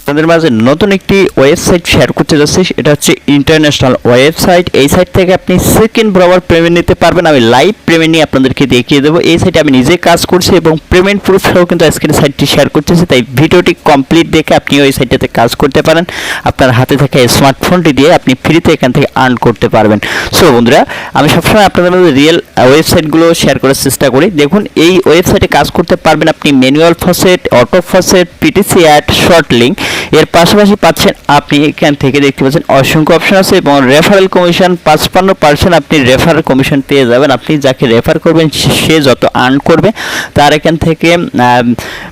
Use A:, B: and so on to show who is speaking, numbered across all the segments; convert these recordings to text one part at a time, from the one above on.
A: আপনাদের মাঝে নতুন একটি ওয়েবসাইট শেয়ার করতে যাচ্ছি। এটা হচ্ছে ইন্টারন্যাশনাল ওয়েবসাইট। এই সাইট থেকে আপনি সেকেন্ড বরাবর পেমেন্ট নিতে পারবেন। আমি লাইভ পেমেন্ট নিয়ে আপনাদেরকে দেখিয়ে দেবো। এই সাইটে আমি নিজে কাজ করছি এবং পেমেন্ট প্রুফ সহ কিন্তু আজকের সাইটটি শেয়ার করতেছি। তাই ভিডিওটি কমপ্লিট দেখে আপনি ওই সাইটটাতে কাজ করতে পারেন। আপনার হাতে থাকা স্মার্টফোনটি দিয়ে আপনি ফ্রিতে এখান থেকে আর্ন করতে পারবেন। সো বন্ধুরা, আমি সবসময় আপনাদের মধ্যে রিয়েল ওয়েবসাইটগুলো শেয়ার করার চেষ্টা করি। দেখুন, এই ওয়েবসাইটে কাজ করতে পারবেন আপনি manual faucet, auto faucet, PTC ad, short link. এর পাশাপাশি পাচ্ছেন আপনি এখান থেকে দেখতে পাচ্ছেন অসংখ্য অপশন আছে এবং রেফারেল কমিশন 55% আপনি রেফারেল কমিশন পেয়ে যাবেন। আপনি যাকে রেফার করবেন সে যত আর্ন করবে তার এখান থেকে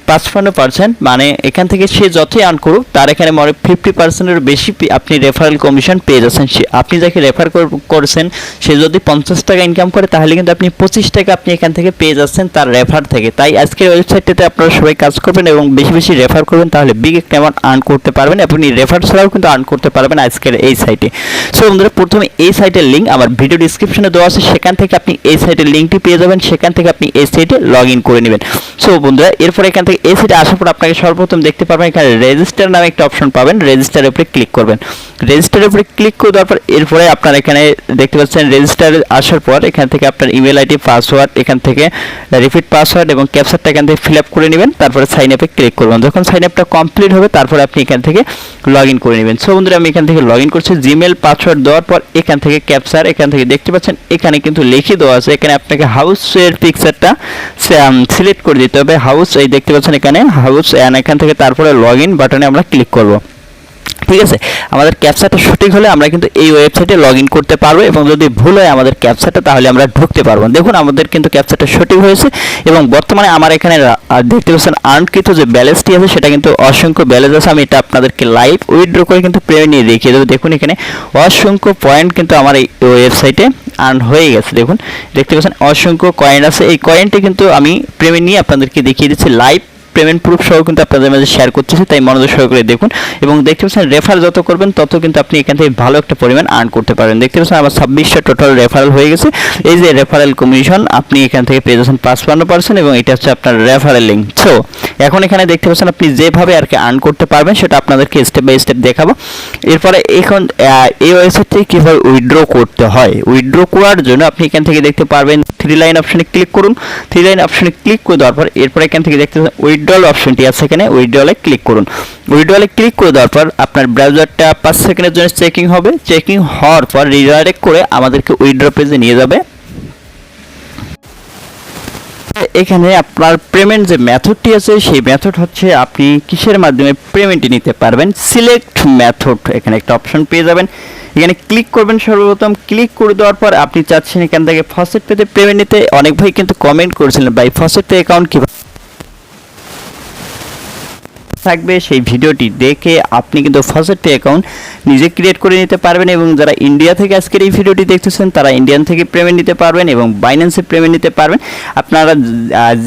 A: 55%, মানে এখান থেকে সে যতই আর্ন করুক তার এখানে 50%-এর বেশি আপনি রেফারেল কমিশন পেয়ে যাচ্ছেন। আপনি যাকে রেফার করছেন সে যদি 50 টাকা ইনকাম করে তাহলে কিন্তু আপনি 25 টাকা আপনি এখান থেকে পেয়ে যাচ্ছেন তার রেফার থেকে। তাই আজকের ওয়েবসাইটটাতে আপনারা সবাই কাজ করবেন এবং বেশি বেশি রেফার করবেন, তাহলে বিগ একটা অ্যামাউন্ট আর্ন করতে পারবেন। আপনি রেফার ছাড়াও কিন্তু আর্ন করতে পারবেন আজকের এই সাইটে। সো বন্ধুরা, প্রথমে এই সাইটের লিঙ্ক আমার ভিডিও ডিসক্রিপশনে দেওয়া আছে, সেখান থেকে আপনি এই সাইটের লিঙ্কটি পেয়ে যাবেন। সেখান থেকে আপনি এই সাইটে লগ ইন করে নেবেন। সো বন্ধুরা, এরপরে এখান থেকে এই সাইটে আসার পর আপনাকে সর্বপ্রথম দেখতে পাবেন এখানে রেজিস্টার নামে একটা অপশন পাবেন। রেজিস্টারের উপরে ক্লিক করবেন। রেজিস্টারের উপরে ক্লিক করে দেওয়ার পর এরপরে আপনার এখানে দেখতে পাচ্ছেন রেজিস্টারে আসার পর এখান থেকে আপনার ইমেল আইডি, পাসওয়ার্ড, এখান থেকে রিপিট পাসওয়ার্ড এবং ক্যাপচারটা এখান থেকে ফিল আপ করে নেবেন। তারপরে সাইন আপে ক্লিক করবেন। যখন সাইন আপটা কমপ্লিট হবে তারপরে আপনি এখান থেকে লগ ইন করে নেবেন। সো বন্ধুরা, আমি এখান থেকে লগ ইন করছি। জিমেল পাসওয়ার্ড দেওয়ার পর এখান থেকে ক্যাপচার এখান থেকে দেখতে পাচ্ছেন এখানে কিন্তু লিখে দেওয়া আছে। এখানে আপনাকে হাউসের পিকচারটা সিলেক্ট করে দিতে হবে। হাউস, এই দেখতে পাচ্ছেন এখানে হাউস, এখান থেকে তারপরে লগ ইন বাটনে আমরা ক্লিক করব। ঠিক আছে, আমাদের ক্যাপচারটা সঠিক হলে আমরা কিন্তু এই ওয়েবসাইটে লগ ইন করতে পারবো এবং যদি ভুল হয় আমাদের ক্যাপচারটা তাহলে আমরা ঢুকতে পারবো। দেখুন, আমাদের কিন্তু ক্যাপচারটা সঠিক হয়েছে এবং বর্তমানে আমার এখানে দেখতে পাচ্ছেন আর্নকৃত যে ব্যালেন্সটি আছে সেটা কিন্তু অসংখ্য ব্যালেন্স আছে। আমি এটা আপনাদেরকে লাইভ উইথড্র করে কিন্তু পেমেন্ট নিয়ে দেখিয়ে দেবো। দেখুন, এখানে অসংখ্য পয়েন্ট কিন্তু আমার এই ওয়েবসাইটে আর্ন হয়ে গেছে। দেখুন, দেখতে পাচ্ছেন অসংখ্য কয়েন আছে। এই কয়েনটি কিন্তু আমি পেমেন্ট নিয়ে আপনাদেরকে দেখিয়ে দিচ্ছি লাইভ পেমেন্ট প্রুফ সহ কিন্তু আপনাদের মাঝে শেয়ার করতেছি। তাই মনোযোগ সহকারে দেখুন এবং দেখতে পাচ্ছেন রেফার যত করবেন তত কিন্তু আপনি এখান থেকে ভালো একটা পরিমাণ আর্ন করতে পারবেন। দেখতে পাচ্ছেন আমার 26টা টোটাল রেফারেল হয়ে গেছে। এই যে রেফারেল কমিশন আপনি এখান থেকে পেয়ে যাচ্ছেন 55% এবং এটা হচ্ছে আপনার রেফারেল লিঙ্ক। সো এখন এখানে দেখতে পাচ্ছেন আপনি যেভাবে আর কি আর্ন করতে পারবেন সেটা আপনাদেরকে স্টেপ বাই স্টেপ দেখাবো। এরপরে এখন এই ওয়েবসাইট থেকে কীভাবে উইথড্র করতে হয়, উইথড্র করার জন্য আপনি এখান থেকে দেখতে পারবেন 3 লাইন অপশনে ক্লিক করুন। 3 লাইন অপশনে ক্লিক করে দেওয়ার পর এরপর এখান থেকে দেখতে পাচ্ছেন উইথড্রল অপশনটি আছে, এখানে উইথড্রলে ক্লিক করুন। উইথড্রলে ক্লিক করে দেওয়ার পর আপনার ব্রাউজারটা 5 সেকেন্ডের জন্য চেকিং হবে। চেকিং হওয়ার পর রিডাইরেক্ট করে আমাদেরকে উইথড্র পেজে নিয়ে যাবে। এখানে আপনার পেমেন্ট যে মেথডটি আছে সেই মেথড হচ্ছে আপনি কিসের মাধ্যমে পেমেন্টটি নিতে পারবেন। সিলেক্ট মেথড, এখানে একটা অপশন পেয়ে যাবেন। এখানে ক্লিক করবেন। সর্বপ্রথম ক্লিক করে দেওয়ার পর আপনি চাচ্ছেন এখান থেকে ফসেটপেতে পেমেন্ট নিতে। অনেক ভাই কিন্তু কমেন্ট করেছিলেন ভাই ফসেটপে অ্যাকাউন্ট কীভাবে থাকবে, সেই ভিডিওটি দেখে আপনি কিন্তু ফসেটপে অ্যাকাউন্ট নিজে ক্রিয়েট করে নিতে পারবেন এবং যারা ইন্ডিয়া থেকে আজকের এই ভিডিওটি দেখতেছেন তারা ইন্ডিয়ান থেকে পেমেন্ট নিতে পারবেন এবং বাইন্যান্সে পেমেন্ট নিতে পারবেন। আপনারা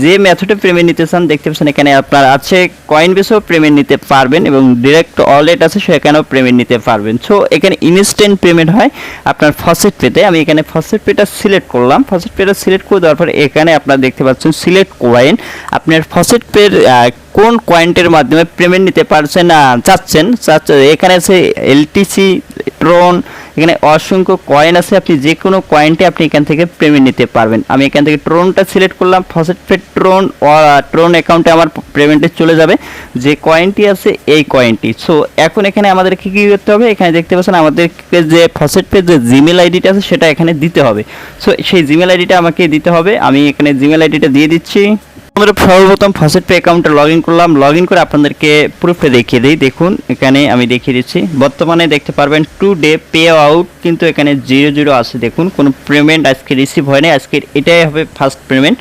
A: যে মেথডে পেমেন্ট নিতে চান দেখতে পাচ্ছেন এখানে আপনার আছে কয়েনবেসেও পেমেন্ট নিতে পারবেন এবং ডিরেক্ট ওয়ালেট আছে সেখানেও পেমেন্ট নিতে পারবেন। সো এখানে ইনস্ট্যান্ট পেমেন্ট হয় আপনার ফসেটপেতে। আমি এখানে ফসেটপেটা সিলেক্ট করলাম। ফসেটপেটা সিলেক্ট করে দেওয়ার পর এখানে আপনারা দেখতে পাচ্ছেন সিলেক্ট কয়েন। আপনার ফসেটপের কোন কয়েন্টের মাধ্যমে পেমেন্ট নিতে পারছেন চাচ্ছেন এখানে আছে এলটিসি, ট্রন, এখানে অসংখ্য কয়েন আছে। আপনি যে কোনো কয়েনটি আপনি এখান থেকে পেমেন্ট নিতে পারবেন। আমি এখান থেকে ট্রনটা সিলেক্ট করলাম। ফসেটপে ট্রন অ্যাকাউন্টে আমার পেমেন্টে চলে যাবে যে কয়েনটি আছে এই কয়েনটি। সো এখন এখানে আমাদেরকে কী করতে হবে, এখানে দেখতে পাচ্ছেন আমাদেরকে যে ফসেটপে যে জিমেল আইডিটা আছে সেটা এখানে দিতে হবে। সো সেই জিমেল আইডিটা আমাকে দিতে হবে। আমি এখানে জিমেল আইডিটা দিয়ে দিচ্ছি। আমরা সর্বপ্রথম ফসেটপে অ্যাকাউন্টে লগ ইন করলাম। লগ ইন করে আপনাদেরকে প্রুফে দেখিয়ে দিই। দেখুন, এখানে আমি দেখিয়ে দিচ্ছি। বর্তমানে দেখতে পারবেন টুডে পে আউট কিন্তু এখানে 0 আছে। দেখুন, কোনো পেমেন্ট আজকে রিসিভ হয়নি। আজকের এটাই হবে ফার্স্ট পেমেন্ট।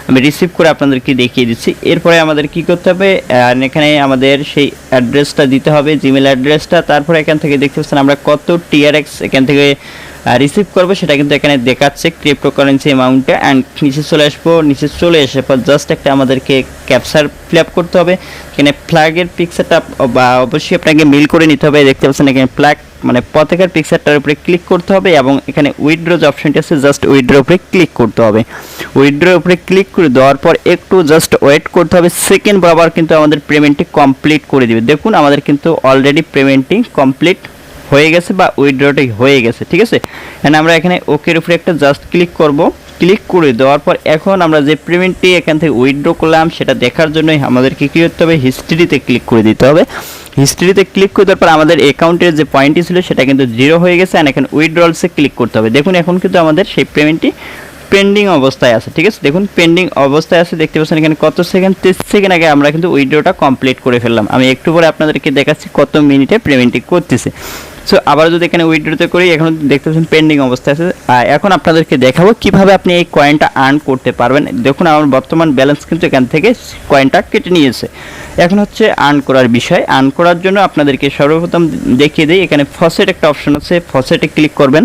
A: আমি রিসিভ করে আপনাদেরকে দেখিয়ে দিচ্ছি। এরপরে আমাদের কি করতে হবে, এখানে আমাদের সেই অ্যাড্রেসটা দিতে হবে, জিমেল অ্যাড্রেসটা। তারপরে এখান থেকে দেখতে পাচ্ছেন আমরা কত টিআরএক্স এখান থেকে রিসিভ করবো সেটা কিন্তু এখানে দেখাচ্ছে ক্রিপ্টোকারেন্সি অ্যামাউন্টে। অ্যান্ড নিচে চলে আসবো। নিচে চলে এসে পর জাস্ট একটা আমাদেরকে ক্যাপচার ফিল আপ করতে হবে। এখানে ফ্ল্যাগের পিকচারটা বা অবশ্যই আপনাকে মিল করে নিতে হবে। দেখতে পাচ্ছেন এখানে ফ্ল্যাগ মানে পতাকার পিকচারটার উপরে ক্লিক করতে হবে এবং এখানে উইথড্র যে অপশনটি আছে জাস্ট উইথড্র উপরে ক্লিক করতে হবে। উইথড্রর উপরে ক্লিক করে দেওয়ার পর একটু জাস্ট ওয়েট করতে হবে, সেকেন্ড বরাবর কিন্তু আমাদের পেমেন্টটি কমপ্লিট করে দিবে। দেখুন আমাদের কিন্তু অলরেডি পেমেন্টটি কমপ্লিট হয়ে গেছে বা উইথড্রটাই হয়ে গেছে, ঠিক আছে। এন্ড আমরা এখানে ওকের উপরে একটা জাস্ট ক্লিক করব। ক্লিক করে দেওয়ার পর এখন আমরা যে পেমেন্টটি এখান থেকে উইথড্র করলাম সেটা দেখার জন্যই আমাদেরকে কী করতে হবে, হিস্ট্রিতে ক্লিক করে দিতে হবে। হিস্ট্রিতে ক্লিক করে দেওয়ার পর আমাদের অ্যাকাউন্টের যে পয়েন্টটি ছিল সেটা কিন্তু 0 হয়ে গেছে। অ্যান্ড এখন উইথড্রলসে ক্লিক করতে হবে। দেখুন এখন কিন্তু আমাদের সেই পেমেন্টটি পেন্ডিং অবস্থায় আছে, ঠিক আছে। দেখুন পেন্ডিং অবস্থায় আছে, দেখতে পাচ্ছেন এখানে কত সেকেন্ড, 30 সেকেন্ড আগে আমরা কিন্তু উইথড্রটা কমপ্লিট করে ফেললাম। আমি একটু পরে আপনাদেরকে দেখাচ্ছি কত মিনিটে পেমেন্টটি করতেছে। সো আবার যদি এখানে উইথড্রতে করি, এখন দেখতে পাচ্ছেন পেন্ডিং অবস্থায় আছে। এখন আপনাদেরকে দেখাবো কিভাবে আপনি এই কয়েনটা আর্ন করতে পারবেন। দেখুন আমার বর্তমান ব্যালেন্স কিন্তু এখান থেকে কয়েনটা কেটে নিয়েছে। এখন হচ্ছে আর্ন করার বিষয়। আর্ন করার জন্য আপনাদেরকে সর্বপ্রথম দেখিয়ে দিই, এখানে ফসেট একটা অপশন আছে, ফসেটে ক্লিক করবেন।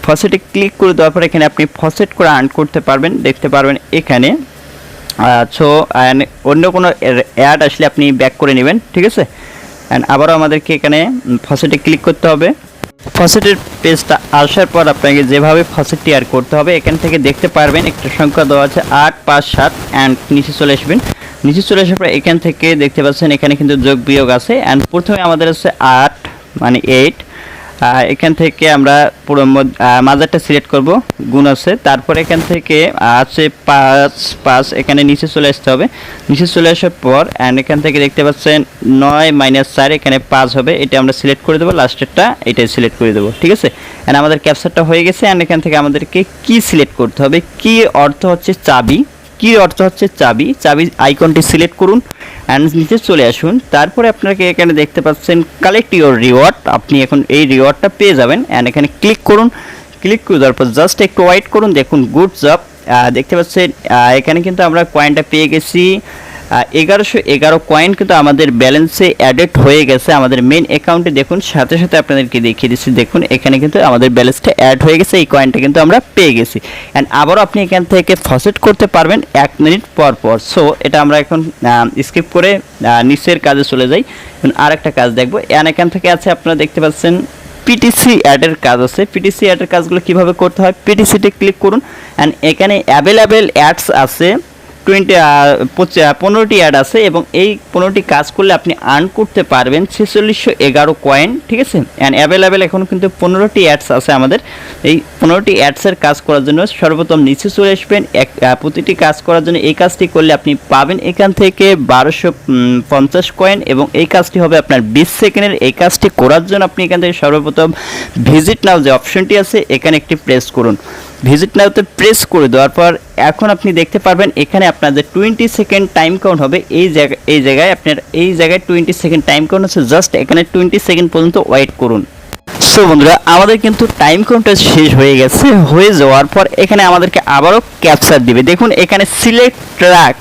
A: ফসেটে ক্লিক করে দেওয়ার পর এখানে আপনি ফসেট করে আর্ন করতে পারবেন, দেখতে পারবেন এখানে। সো অন্য কোনো অ্যাড আসলে আপনি ব্যাক করে নেবেন, ঠিক আছে। অ্যান্ড আবারও আমাদেরকে এখানে ফসেটে ক্লিক করতে হবে। ফসেটের পেজটা আসার পর আপনাকে যেভাবে ফসেটটি অ্যাড করতে হবে এখান থেকে দেখতে পারবেন একটা সংখ্যা দেওয়া আছে 857 অ্যান্ড নিচে চলে আসবেন। নিচে চলে আসার পর এখান থেকে দেখতে পাচ্ছেন এখানে কিন্তু যোগ বিয়োগ আছে। অ্যান্ড প্রথমে আমাদের আছে 8 মানে 8। এখান থেকে আমরা পুরো মাঝারটা সিলেক্ট করব, গুণ আছে। তারপর এখান থেকে আছে 5 এখানে নিচে চলে আসতে হবে। নিচে চলে আসার পর অ্যান্ড এখান থেকে দেখতে পাচ্ছেন 9 - 4 এখানে 5 হবে, এটা আমরা সিলেক্ট করে দেবো। লাস্টেরটা এটাই সিলেক্ট করে দেবো, ঠিক আছে। অ্যান্ড আমাদের ক্যাপচারটা হয়ে গেছে। অ্যান্ড এখান থেকে আমাদেরকে কি সিলেক্ট করতে হবে, কি অর্থ হচ্ছে চাবি, কি অর্থ হচ্ছে চাবি, চাবি আইকনটি সিলেক্ট করুন অ্যান্ড নিচে চলে আসুন। তারপরে আপনাকে এখানে দেখতে পাচ্ছেন কালেক্ট ইউর রিওয়ার্ড, আপনি এখন এই রিওয়ার্ডটা পেয়ে যাবেন। অ্যান্ড এখানে ক্লিক করুন। ক্লিক করে দেওয়ার পর জাস্ট একটু ওয়েট করুন। দেখুন গুড জব, দেখতে পাচ্ছেন এখানে কিন্তু আমরা কয়েনটা পেয়ে গেছি। 1111 কয়েন কিন্তু আমাদের ব্যালেন্সে অ্যাডেড হয়ে গেছে আমাদের মেন অ্যাকাউন্টে। দেখুন সাথে সাথে আপনাদেরকে দেখিয়ে দিচ্ছি, দেখুন এখানে কিন্তু আমাদের ব্যালেন্সটা অ্যাড হয়ে গেছে, এই কয়েনটা কিন্তু আমরা পেয়ে গেছি। অ্যান্ড আবারও আপনি এখান থেকে ফসেট করতে পারবেন 1 মিনিট পর পর। সো এটা আমরা এখন স্কিপ করে নিচের কাজে চলে যাই, আর একটা কাজ দেখবো। অ্যান্ড এখান থেকে আছে আপনারা দেখতে পাচ্ছেন পিটিসি অ্যাডের কাজ আছে। পিটিসি অ্যাডের কাজগুলো কীভাবে করতে হয়, পিটিসিতে ক্লিক করুন। অ্যান্ড এখানে অ্যাভেলেবেল অ্যাডস আছে 15টি অ্যাড আছে এবং এই 15টি কাজ করলে আপনি আর্ন করতে পারবেন 4611 কয়েন, ঠিক আছে। অ্যান্ড অ্যাভেলেবেল এখন কিন্তু 15টি অ্যাডস আছে আমাদের। এই 15টি অ্যাডসের কাজ করার জন্য সর্বপ্রথম নিচে চলে আসবেন। প্রতিটি কাজ করার জন্য এই কাজটি করলে আপনি পাবেন এখান থেকে 1250 কয়েন এবং এই কাজটি হবে আপনার 20 সেকেন্ডের। এই কাজটি করার জন্য আপনি এখান থেকে সর্বপ্রথম ভিজিট নাও যে অপশনটি আছে এখানে একটি প্রেস করুন। ভিজিট নাওতে প্রেস করে দেওয়ার পর এখন আপনি দেখতে পারবেন এখানে আপনার যে 20 সেকেন্ড টাইম কাউন্ট হবে, এই জায়গায় আপনার 20 সেকেন্ড টাইম কাউন্ট আছে। জাস্ট এখানে 20 সেকেন্ড পর্যন্ত ওয়েট করুন। সো বন্ধুরা আমাদের কিন্তু টাইম কাউন্টটা শেষ হয়ে গেছে। হয়ে যাওয়ার পর এখানে আমাদেরকে আবারও ক্যাপচার দিবে। দেখুন এখানে সিলেক্ট ট্র্যাক,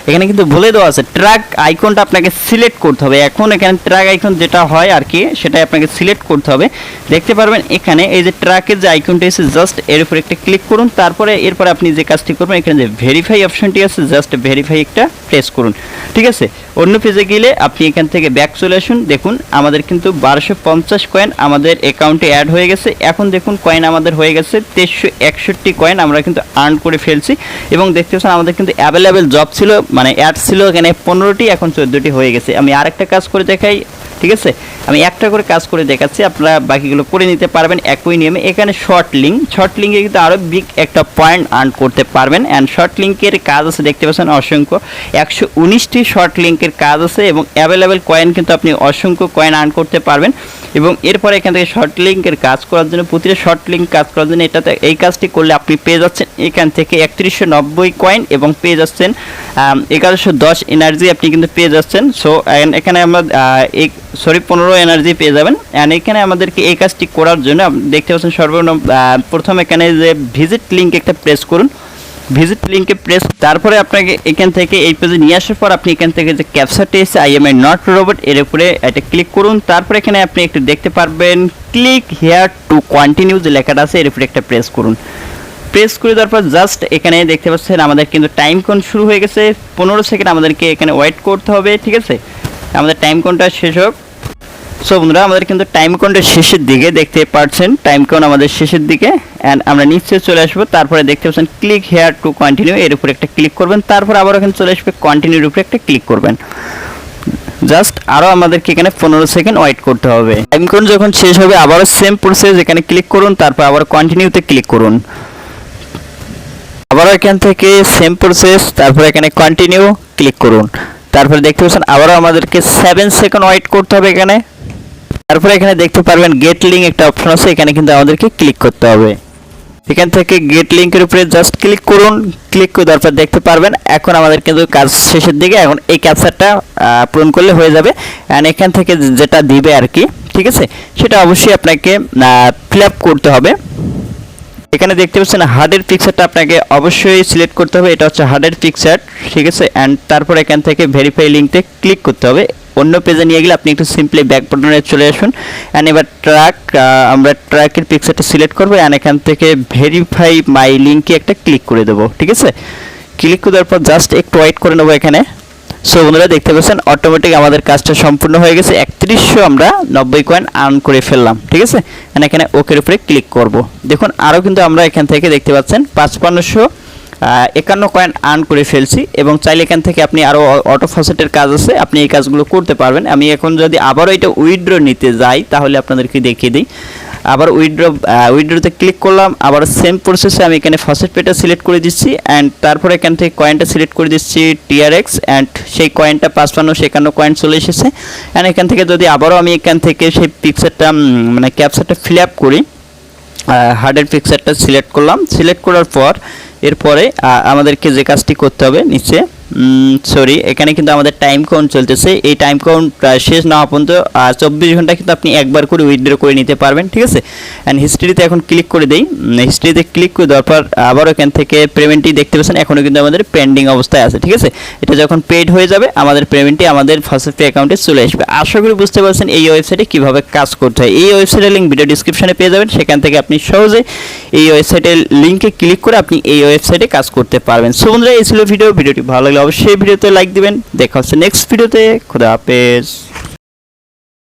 A: এখানে কিন্তু বলে দেওয়া আছে ট্র্যাক আইকনটা আপনাকে সিলেক্ট করতে হবে। এখন এখানে ট্র্যাক আইকন যেটা হয় আর কি সেটাই আপনাকে সিলেক্ট করতে হবে। দেখতে পারবেন এখানে এই যে ট্র্যাকের যে আইকনটি আছে জাস্ট এর উপর একটা ক্লিক করুন। তারপরে এরপরে আপনি যে কাজটি করবেন এখানে যে ভেরিফাই অপশনটি আছে জাস্ট ভেরিফাই একটা প্রেস করুন, ঠিক আছে। অন্য পেজে গেলে আপনি এখান থেকে ব্যাক চলে আসুন। দেখুন আমাদের কিন্তু 1250 কয়েন আমাদের অ্যাকাউন্টে অ্যাড হয়ে গেছে। এখন দেখুন কয়েন আমাদের হয়ে গেছে 2361 কয়েন আমরা কিন্তু আর্ন করে ফেলছি। এবং দেখতে পাচ্ছেন আমাদের কিন্তু অ্যাভেলেবেল জব ছিল, মানে অ্যাড ছিল এখানে 15টি, এখন 14টি হয়ে গেছে। আমি আরেকটা কাজ করে দেখাই, ঠিক আছে। আমি একটা করে কাজ করে দেখাচ্ছি, আপনারা বাকিগুলো করে নিতে পারবেন একই নিয়মে। এখানে শর্ট লিঙ্কে কিন্তু আরও বিগ একটা পয়েন্ট আর্ন করতে পারবেন। অ্যান্ড শর্ট লিঙ্কের কাজ আছে দেখতে পাচ্ছেন অসংখ্য 119টি শর্ট লিঙ্কের কাজ আছে এবং অ্যাভেলেবেল কয়েন কিন্তু আপনি অসংখ্য কয়েন আর্ন করতে পারবেন। এবং এরপরে এখান থেকে শর্ট লিঙ্কের কাজ করার জন্য প্রতিটা শর্ট লিঙ্ক কাজ করার জন্য এটাতে এই কাজটি করলে আপনি পেয়ে যাচ্ছেন এখান থেকে 3190 কয়েন এবং পেয়ে যাচ্ছেন 1110 এনার্জি আপনি কিন্তু পেয়ে যাচ্ছেন। সো এখানে আমরা 15 এনার্জি পেয়ে যাবেন। অ্যান্ড এখানে আমাদেরকে এই কাজটি করার জন্য দেখতে পাচ্ছেন প্রথম এখানে যে ভিজিট লিঙ্ক একটা প্রেস করুন। ভিজিট লিঙ্কে প্রেস, তারপরে আপনাকে এখান থেকে এই পেজে নিয়ে আসার পর আপনি এখান থেকে যে ক্যাপচারটি এসে I M A not robot এর উপরে এটা ক্লিক করুন। তারপরে এখানে আপনি একটু দেখতে পারবেন ক্লিক হেয়ার টু কন্টিনিউ যে লেখাটা আছে এর উপরে একটা প্রেস করুন। প্রেস করে দেওয়ার পর জাস্ট এখানে দেখতে পাচ্ছেন আমাদের কিন্তু টাইম কাউন্ট শুরু হয়ে গেছে। 15 সেকেন্ড আমাদেরকে এখানে ওয়েট করতে হবে, ঠিক আছে। আমাদের টাইম কাউন্টটা শেষ হোক। সো বন্ধুরা আমাদের কিন্তু টাইম কাউন্টের শেষের দিকে দেখতে পাচ্ছেন, টাইম কাউন্ট আমাদের শেষের দিকে। অ্যান্ড আমরা নিচে চলে আসবো, তারপরে দেখতে পাচ্ছেন ক্লিক হেয়ার টু কন্টিনিউ, এর উপরে একটা ক্লিক করবেন, তারপর আবার এখানে চলে আসবে কন্টিনিউর উপরে একটা ক্লিক করবেন। জাস্ট আরও আমাদেরকে এখানে 15 সেকেন্ড ওয়েট করতে হবে। টাইম কাউন্ট যখন শেষ হবে আবারও সেম প্রসেস, এখানে ক্লিক করুন, তারপর আবার কন্টিনিউতে ক্লিক করুন, আবারও এখান থেকে সেম প্রসেস, তারপর এখানে কন্টিনিউ ক্লিক করুন, তারপরে দেখতে পাচ্ছেন আবারও আমাদেরকে 7 সেকেন্ড ওয়েট করতে হবে এখানে। তারপরে এখানে দেখতে পারবেন গেট লিঙ্ক একটা অপশন আছে, এখানে কিন্তু আমাদেরকে ক্লিক করতে হবে। এখান থেকে গেট লিঙ্কের উপরে জাস্ট ক্লিক করুন, ক্লিক করে তারপর দেখতে পারবেন এখন আমাদের কিন্তু কাজ শেষের দিকে। এখন এই ক্যাপচারটা পূরণ করলে হয়ে যাবে। অ্যান্ড এখান থেকে যেটা দিবে আর কি, ঠিক আছে, সেটা অবশ্যই আপনাকে ফিল আপ করতে হবে। এখানে দেখতে পাচ্ছেন হার্ডের পিকচারটা আপনাকে অবশ্যই সিলেক্ট করতে হবে, এটা হচ্ছে হার্ডের পিকচার, ঠিক আছে। অ্যান্ড তারপর এখান থেকে ভেরিফাই লিঙ্কতে ক্লিক করতে হবে। অন্য পেজে নিয়ে গেলে আপনি একটু সিম্পলি ব্যাক বাটনে চলে আসুন। অ্যান্ড এবার আমরা ট্র্যাকের পিকচারটা সিলেক্ট করবো। অ্যান্ড এখান থেকে ভেরিফাই মাই লিঙ্কে একটা ক্লিক করে দেবো, ঠিক আছে। ক্লিক করার পর জাস্ট একটু ওয়েট করে নেবো এখানে। সো বন্ধুরা দেখতে পাচ্ছেন অটোমেটিক আমাদের কাজটা সম্পূর্ণ হয়ে গেছে। 3100 আমরা 90 কয়েন আর্ন করে ফেললাম, ঠিক আছে। এখানে ওকের উপরে ক্লিক করব। দেখুন আরও কিন্তু আমরা এখান থেকে দেখতে পাচ্ছেন 5551 কয়েন আর্ন করে ফেলছি। এবং চাইলে এখান থেকে আপনি আরও অটো ফসেটের কাজ আছে, আপনি এই কাজগুলো করতে পারবেন। আমি এখন যদি আবারও এটা উইথড্র নিতে যাই তাহলে আপনাদেরকে দেখিয়ে দিই। আবার উইথড্রতে ক্লিক করলাম, আবার সেম প্রসেসে আমি এখানে ফসেটপেটা সিলেক্ট করে দিচ্ছি। অ্যান্ড তারপর এখান থেকে কয়েনটা সিলেক্ট করে দিচ্ছি টিআরএক্স। অ্যান্ড সেই কয়েনটা 5551 কয়েন চলে এসেছে। অ্যান্ড এখান থেকে যদি আবারও আমি এখান থেকে সেই পিকচারটা মানে ক্যাপচারটা ফিল আপ করি, হার্ডের পিকচারটা সিলেক্ট করলাম, সিলেক্ট করার পর এরপরে আমাদেরকে যে কাজটি করতে হবে নিচে সরি এখানে কিন্তু আমাদের টাইম কাউন্ট চলতেছে। এই টাইম কাউন্ট শেষ না হওয়া পর্যন্ত 24 ঘন্টা কিন্তু আপনি একবার করে উইথড্র করে নিতে পারবেন, ঠিক আছে। অ্যান্ড হিস্ট্রিতে এখন ক্লিক করে দেই। হিস্ট্রিতে ক্লিক করে দেওয়ার পর আবার এখান থেকে পেমেন্টটি দেখতে পাচ্ছেন এখনও কিন্তু আমাদের পেন্ডিং অবস্থায় আছে, ঠিক আছে। এটা যখন পেড হয়ে যাবে আমাদের পেমেন্টটি আমাদের ফাউসেটপে অ্যাকাউন্টে চলে আসবে। আশা করি বুঝতে পারছেন এই ওয়েবসাইটে কীভাবে কাজ করতে হয়। এই ওয়েবসাইটের লিঙ্ক ভিডিও ডিসক্রিপশনে পেয়ে যাবেন, সেখান থেকে আপনি সহজে এই ওয়েবসাইটের লিঙ্কে ক্লিক করে আপনি এই ওয়েবসাইটে কাজ করতে পারবেন। সো বন্ধুরা এই ছিল ভিডিওটি ভালো লাগলে অবশ্যই ভিডিওতে লাইক দিবেন। দেখা হচ্ছে নেক্সট ভিডিওতে। খোদা হাফেজ।